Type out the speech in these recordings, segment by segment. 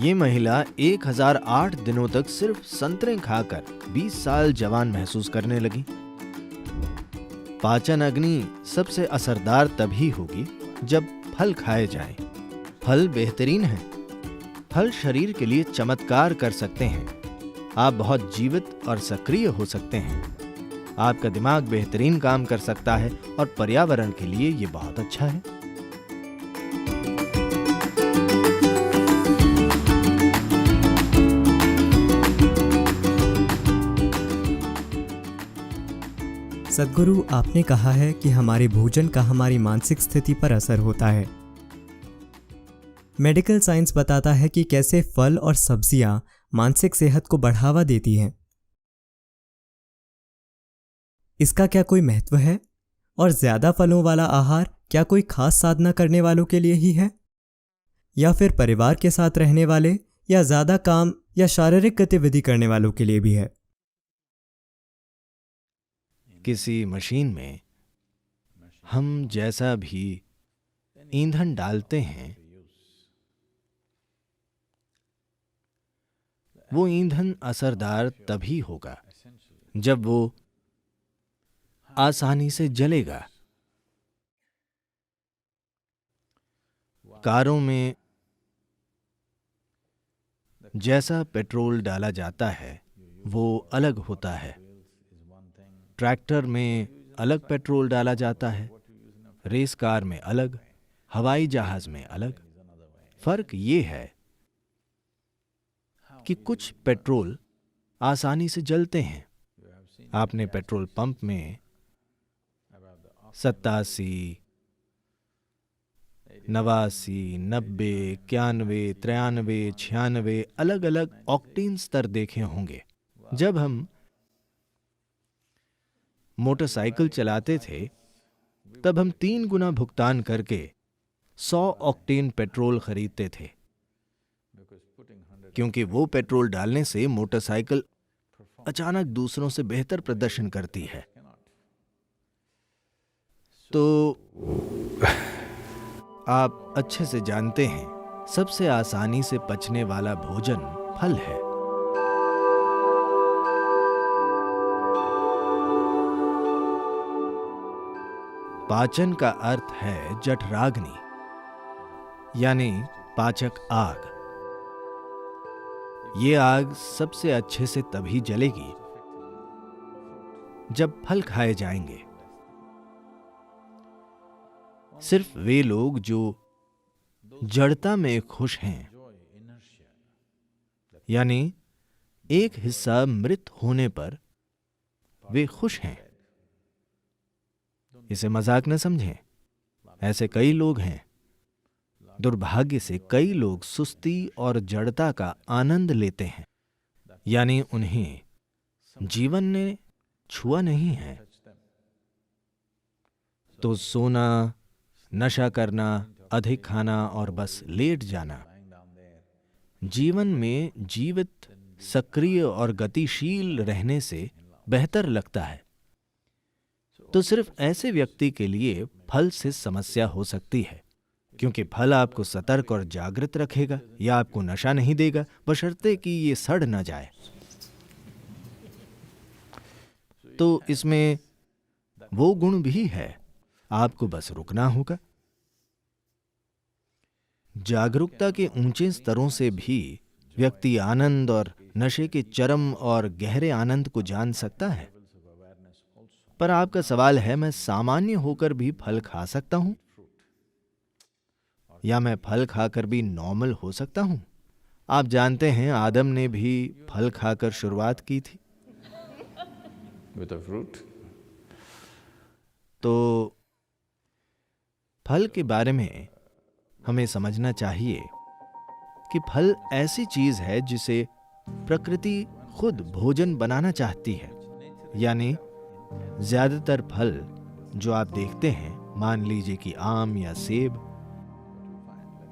ये महिला 1008 दिनों तक सिर्फ संतरे खाकर 20 साल जवान महसूस करने लगी। पाचन अग्नि सबसे असरदार तभी होगी जब फल खाए जाएं। फल बेहतरीन हैं। फल शरीर के लिए चमत्कार कर सकते हैं। आप बहुत जीवित और सक्रिय हो सकते हैं। आपका दिमाग बेहतरीन काम कर सकता है और पर्यावरण के लिए ये बहुत अच्छा है। सद्गुरु, आपने कहा है कि हमारे भोजन का हमारी मानसिक स्थिति पर असर होता है। मेडिकल साइंस बताता है कि कैसे फल और सब्जियां मानसिक सेहत को बढ़ावा देती हैं। इसका क्या कोई महत्व है? और ज्यादा फलों वाला आहार क्या कोई खास साधना करने वालों के लिए ही है, या फिर परिवार के साथ रहने वाले या ज्यादा काम या शारीरिक गतिविधि करने वालों के लिए भी है? किसी मशीन में हम जैसा भी ईंधन डालते हैं, वो ईंधन असरदार तभी होगा जब वो आसानी से जलेगा। कारों में जैसा पेट्रोल डाला जाता है वो अलग होता है। ट्रैक्टर में अलग पेट्रोल डाला जाता है, रेस कार में अलग, हवाई जहाज में अलग। फर्क ये है कि कुछ पेट्रोल आसानी से जलते हैं। आपने पेट्रोल पंप में 87, 89, 90, 91, 93, 96 अलग अलग ऑक्टेन स्तर देखे होंगे। जब हम मोटरसाइकिल चलाते थे तब हम 3 गुना भुगतान करके 100 ऑक्टेन पेट्रोल खरीदते थे, क्योंकि वो पेट्रोल डालने से मोटरसाइकिल अचानक दूसरों से बेहतर प्रदर्शन करती है। तो आप अच्छे से जानते हैं, सबसे आसानी से पचने वाला भोजन फल है। पाचन का अर्थ है जठराग्नि, यानी पाचक आग। ये आग सबसे अच्छे से तभी जलेगी जब फल खाए जाएंगे। सिर्फ वे लोग जो जड़ता में खुश हैं, यानी एक हिस्सा मृत होने पर वे खुश हैं, इसे मजाक न समझें। ऐसे कई लोग हैं। दुर्भाग्य से कई लोग सुस्ती और जड़ता का आनंद लेते हैं, यानी उन्हें जीवन ने छुआ नहीं है। तो सोना, नशा करना, अधिक खाना और बस लेट जाना जीवन में जीवित, सक्रिय और गतिशील रहने से बेहतर लगता है। तो सिर्फ ऐसे व्यक्ति के लिए फल से समस्या हो सकती है, क्योंकि फल आपको सतर्क और जागृत रखेगा या आपको नशा नहीं देगा, बशर्ते कि ये सड़ न जाए। तो इसमें वो गुण भी है, आपको बस रुकना होगा। जागरूकता के ऊंचे स्तरों से भी व्यक्ति आनंद और नशे के चरम और गहरे आनंद को जान सकता है। पर आपका सवाल है, मैं सामान्य होकर भी फल खा सकता हूं, या मैं फल खाकर भी नॉर्मल हो सकता हूं? आप जानते हैं, आदम ने भी फल खाकर शुरुआत की थी। With a fruit. तो फल के बारे में हमें समझना चाहिए कि फल ऐसी चीज है जिसे प्रकृति खुद भोजन बनाना चाहती है। यानी ज्यादातर फल जो आप देखते हैं, मान लीजिए कि आम या सेब,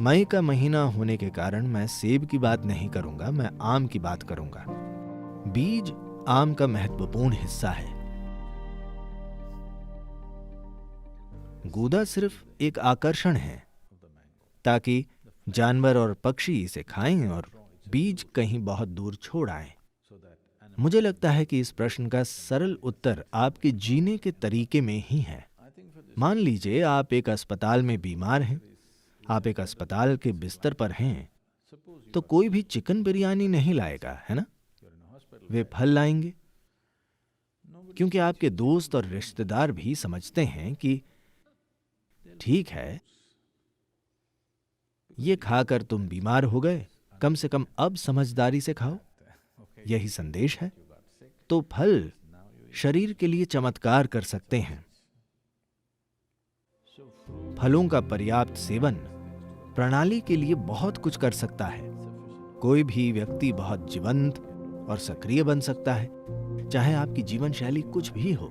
मई का महीना होने के कारण मैं सेब की बात नहीं करूंगा, मैं आम की बात करूंगा। बीज आम का महत्वपूर्ण हिस्सा है। गूदा सिर्फ एक आकर्षण है, ताकि जानवर और पक्षी इसे खाएं और बीज कहीं बहुत दूर छोड़ आएं। मुझे लगता है कि इस प्रश्न का सरल उत्तर आपके जीने के तरीके में ही है। मान लीजिए आप एक अस्पताल में बीमार हैं, आप एक अस्पताल के बिस्तर पर हैं, तो कोई भी चिकन बिरयानी नहीं लाएगा, है ना? वे फल लाएंगे, क्योंकि आपके दोस्त और रिश्तेदार भी समझते हैं कि ठीक है, ये खाकर तुम बीमार हो गए, कम से कम अब समझदारी से खाओ। यही संदेश है। तो फल शरीर के लिए चमत्कार कर सकते हैं। फलों का पर्याप्त सेवन प्रणाली के लिए बहुत कुछ कर सकता है। कोई भी व्यक्ति बहुत जीवंत और सक्रिय बन सकता है, चाहे आपकी जीवन शैली कुछ भी हो।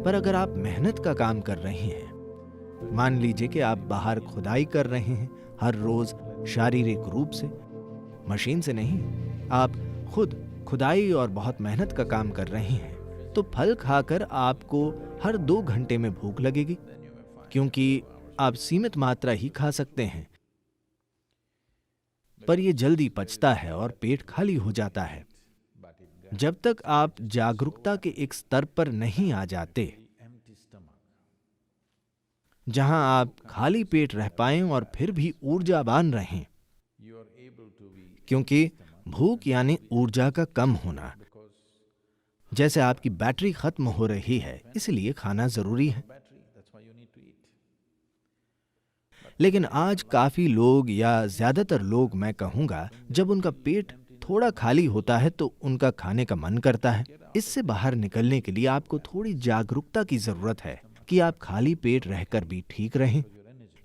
पर अगर आप मेहनत का काम कर रहे हैं, मान लीजिए कि आप बाहर खुदाई कर रहे हैं हर रोज शारीरिक रूप से, मशीन से नहीं, आप खुद खुदाई और बहुत मेहनत का काम कर रहे हैं, तो फल खाकर आपको हर 2 घंटे में भूख लगेगी, क्योंकि आप सीमित मात्रा ही खा सकते हैं। पर यह जल्दी पचता है और पेट खाली हो जाता है। जब तक आप जागरूकता के एक स्तर पर नहीं आ जाते जहां आप खाली पेट रह पाएं और फिर भी ऊर्जावान रहें, क्योंकि भूख यानी ऊर्जा का कम होना। जैसे आपकी बैटरी खत्म हो रही है, इसलिए खाना जरूरी है। लेकिन आज काफी लोग, या ज्यादातर लोग मैं कहूंगा, जब उनका पेट थोड़ा खाली होता है तो उनका खाने का मन करता है। इससे बाहर निकलने के लिए आपको थोड़ी जागरूकता की जरूरत है कि आप खाली पेट रहकर भी ठीक रहें,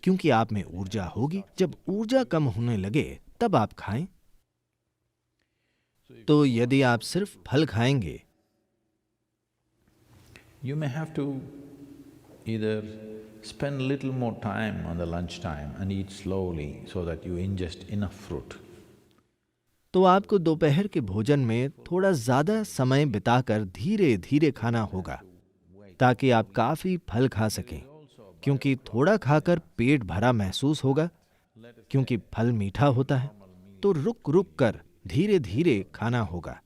क्योंकि आप में ऊर्जा होगी। जब ऊर्जा कम होने लगे तब आप खाएं। तो यदि आप सिर्फ फल खाएंगे, You may have to either spend little more time on the lunch time and eat slowly so that you ingest enough fruit. तो आपको दोपहर के भोजन में थोड़ा ज्यादा समय बिताकर धीरे धीरे खाना होगा, ताकि आप काफी फल खा सकें, क्योंकि थोड़ा खाकर पेट भरा महसूस होगा, क्योंकि फल मीठा होता है। तो रुक रुक कर धीरे धीरे खाना होगा।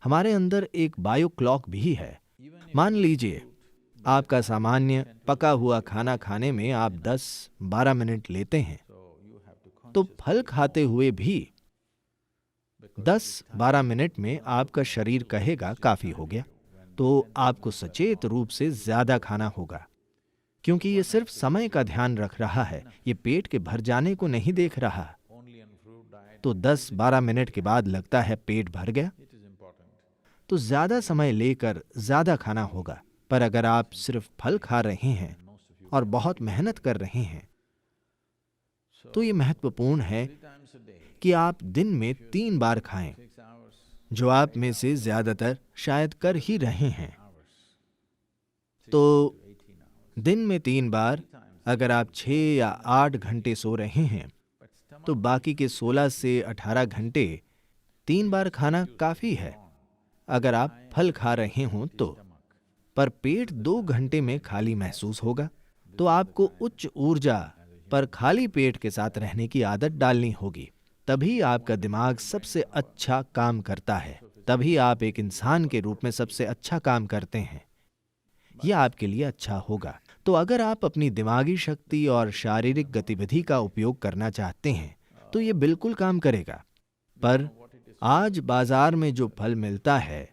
हमारे अंदर एक बायो क्लॉक भी है। मान लीजिए आपका सामान्य पका हुआ खाना खाने में आप 10-12 मिनट लेते हैं, तो फल खाते हुए भी 10-12 मिनट में आपका शरीर कहेगा काफी हो गया। तो आपको सचेत रूप से ज्यादा खाना होगा, क्योंकि ये सिर्फ समय का ध्यान रख रहा है, ये पेट के भर जाने को नहीं देख रहा। तो 10-12 मिनट के बाद लगता है पेट भर गया, तो ज्यादा समय लेकर ज्यादा खाना होगा। पर अगर आप सिर्फ फल खा रहे हैं और बहुत मेहनत कर रहे हैं, तो ये महत्वपूर्ण है कि आप दिन में 3 बार खाएं, जो आप में से ज्यादातर शायद कर ही रहे हैं। तो दिन में 3 बार, अगर आप 6 या 8 घंटे सो रहे हैं, तो बाकी के 16 से 18 घंटे 3 बार खाना काफी है, अगर आप फल खा रहे हों तो। पर पेट 2 घंटे में खाली महसूस होगा, तो आपको उच्च ऊर्जा पर खाली पेट के साथ रहने की आदत डालनी होगी। तभी आपका दिमाग सबसे अच्छा काम करता है, तभी आप एक इंसान के रूप में सबसे अच्छा काम करते हैं। यह आपके लिए अच्छा होगा। तो अगर आप अपनी दिमागी शक्ति और शारीरिक गतिविधि का उपयोग करना चाहते हैं, तो यह बिल्कुल काम करेगा। पर आज बाजार में जो फल मिलता है,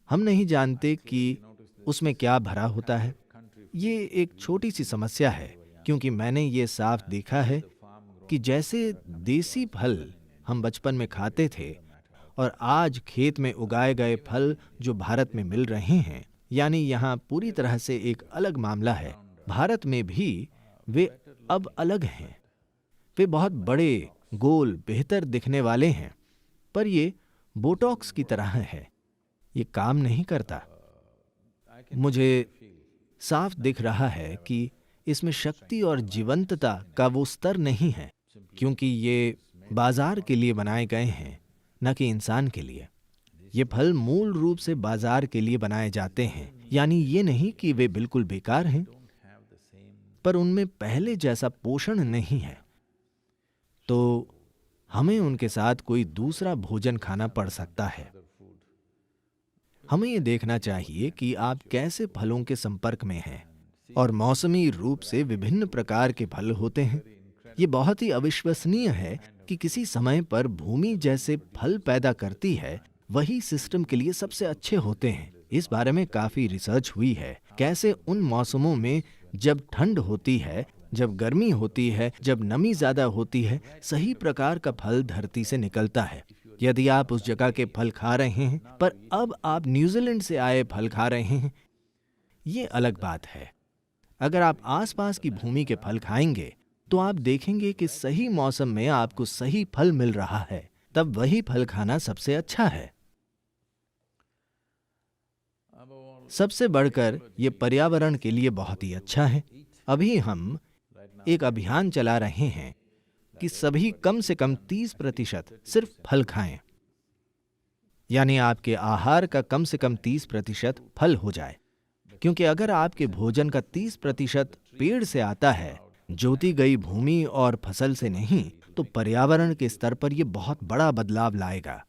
हम नहीं जानते कि उसमें क्या भरा होता है। ये एक छोटी सी समस्या है, क्योंकि मैंने ये साफ देखा है कि जैसे देसी फल हम बचपन में खाते थे और आज खेत में उगाए गए फल जो भारत में मिल रहे हैं, यानी यहाँ पूरी तरह से एक अलग मामला है। भारत में भी वे अब अलग हैं। वे बहुत बड़े, गोल, बेहतर दिखने वाले हैं, पर ये बोटॉक्स की तरह है, ये काम नहीं करता। मुझे साफ दिख रहा है कि इसमें शक्ति और जीवंतता का वो स्तर नहीं है, क्योंकि ये बाजार के लिए बनाए गए हैं, न कि इंसान के लिए। ये फल मूल रूप से बाजार के लिए बनाए जाते हैं, यानी ये नहीं कि वे बिल्कुल बेकार हैं, पर उनमें पहले जैसा पोषण नहीं है। तो हमें उनके साथ कोई दूसरा भोजन खाना पड़ सकता है। हमें ये देखना चाहिए कि आप कैसे फलों के संपर्क में हैं, और मौसमी रूप से विभिन्न प्रकार के फल होते हैं। ये बहुत ही अविश्वसनीय है कि किसी समय पर भूमि जैसे फल पैदा करती है, वही सिस्टम के लिए सबसे अच्छे होते हैं। इस बारे में काफी रिसर्च हुई है, कैसे उन मौसमों में जब ठंड होती है, जब गर्मी होती है, जब नमी ज्यादा होती है, सही प्रकार का फल धरती से निकलता है। यदि आप उस जगह के फल खा रहे हैं, पर अब आप न्यूजीलैंड से आए फल खा रहे हैं, ये अलग बात है। अगर आप आसपास की भूमि के फल खाएंगे तो आप देखेंगे कि सही मौसम में आपको सही फल मिल रहा है, तब वही फल खाना सबसे अच्छा है। सबसे बढ़कर ये पर्यावरण के लिए बहुत ही अच्छा है। अभी हम एक अभियान चला रहे हैं कि सभी कम से कम 30% सिर्फ फल खाएं, यानी आपके आहार का कम से कम 30% फल हो जाए। क्योंकि अगर आपके भोजन का 30% पेड़ से आता है, जोती गई भूमि और फसल से नहीं, तो पर्यावरण के स्तर पर यह बहुत बड़ा बदलाव लाएगा।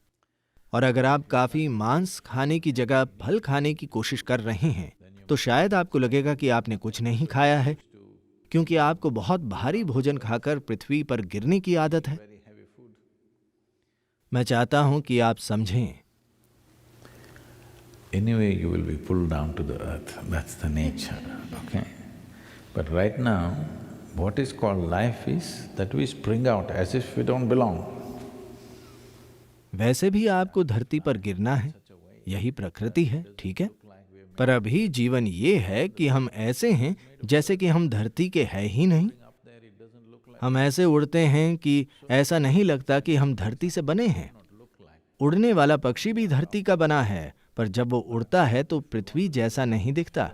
और अगर आप काफी मांस खाने की जगह फल खाने की कोशिश कर रहे हैं, तो शायद आपको लगेगा कि आपने कुछ नहीं खाया है, क्योंकि आपको बहुत भारी भोजन खाकर पृथ्वी पर गिरने की आदत है। मैं चाहता हूं कि आप समझें। Anyway, you will be pulled down to the earth. That's the nature, okay? But right now, what is called life is that we spring out as if we don't belong. वैसे भी आपको धरती पर गिरना है, यही प्रकृति है, ठीक है? पर अभी जीवन ये है कि हम ऐसे हैं जैसे कि हम धरती के हैं ही नहीं। हम ऐसे उड़ते हैं कि ऐसा नहीं लगता कि हम धरती से बने हैं। उड़ने वाला पक्षी भी धरती का बना है, पर जब वो उड़ता है तो पृथ्वी जैसा नहीं दिखता।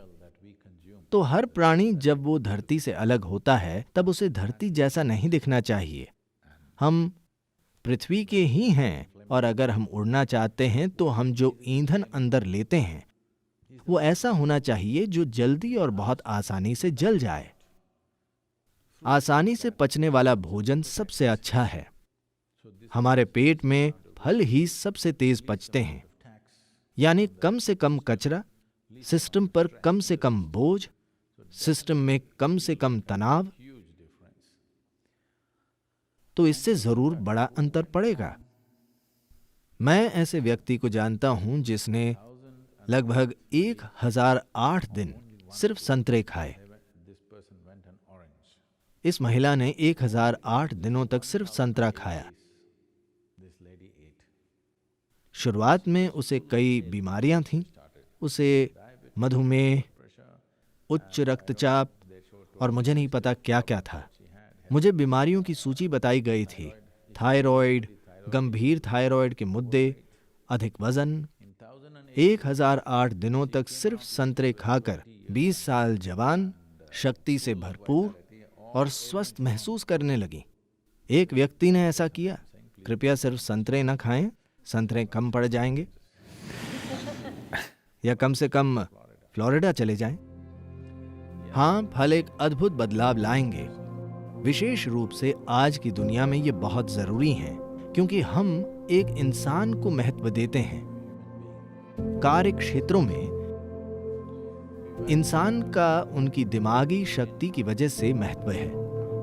तो हर प्राणी जब वो धरती से अलग होता है, तब उसे धरती जैसा नहीं दिखना चाहिए। हम पृथ्वी के ही हैं, और अगर हम उड़ना चाहते हैं तो हम जो ईंधन अंदर लेते हैं वो ऐसा होना चाहिए जो जल्दी और बहुत आसानी से जल जाए। आसानी से पचने वाला भोजन सबसे अच्छा है। हमारे पेट में फल ही सबसे तेज पचते हैं, यानी कम से कम कचरा, सिस्टम पर कम से कम बोझ, सिस्टम में कम से कम तनाव। तो इससे जरूर बड़ा अंतर पड़ेगा। मैं ऐसे व्यक्ति को जानता हूं जिसने लगभग 1008 दिन सिर्फ संतरे खाए। इस महिला ने 1008 दिनों तक सिर्फ संतरा खाया। शुरुआत में उसे कई बीमारियां थीं। उसे मधुमेह, उच्च रक्तचाप और मुझे नहीं पता क्या क्या था। मुझे बीमारियों की सूची बताई गई थी। थायराइड, गंभीर थायराइड के मुद्दे, अधिक वजन। 1008 दिनों तक सिर्फ संतरे खाकर 20 साल जवान, शक्ति से भरपूर और स्वस्थ महसूस करने लगी। एक व्यक्ति ने ऐसा किया। कृपया सिर्फ संतरे न खाएं, संतरे कम पड़ जाएंगे, या कम से कम फ्लोरिडा चले जाएं। हाँ, फल एक अद्भुत बदलाव लाएंगे। विशेष रूप से आज की दुनिया में ये बहुत जरूरी है, क्योंकि हम एक इंसान को महत्व देते हैं। कार्य क्षेत्रों में इंसान का उनकी दिमागी शक्ति की वजह से महत्व है,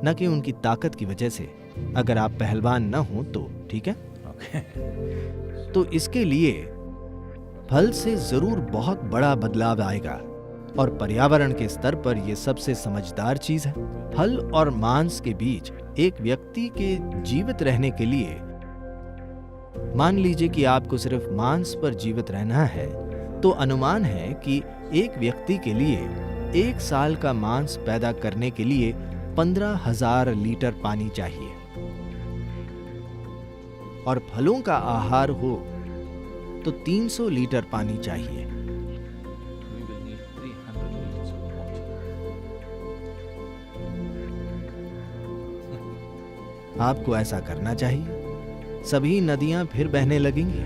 न कि उनकी ताकत की वजह से। अगर आप पहलवान न हो तो ठीक है। तो इसके लिए फल से जरूर बहुत बड़ा बदलाव आएगा, और पर्यावरण के स्तर पर यह सबसे समझदार चीज है। फल और मांस के बीच एक व्यक्ति के जीवित रहने के लिए, मान लीजिए कि आपको सिर्फ मांस पर जीवित रहना है, तो अनुमान है कि एक व्यक्ति के लिए 1 साल का मांस पैदा करने के लिए 15,000 लीटर पानी चाहिए। और फलों का आहार हो तो 300 लीटर पानी चाहिए। आपको ऐसा करना चाहिए। सभी नदियां फिर बहने लगेंगी।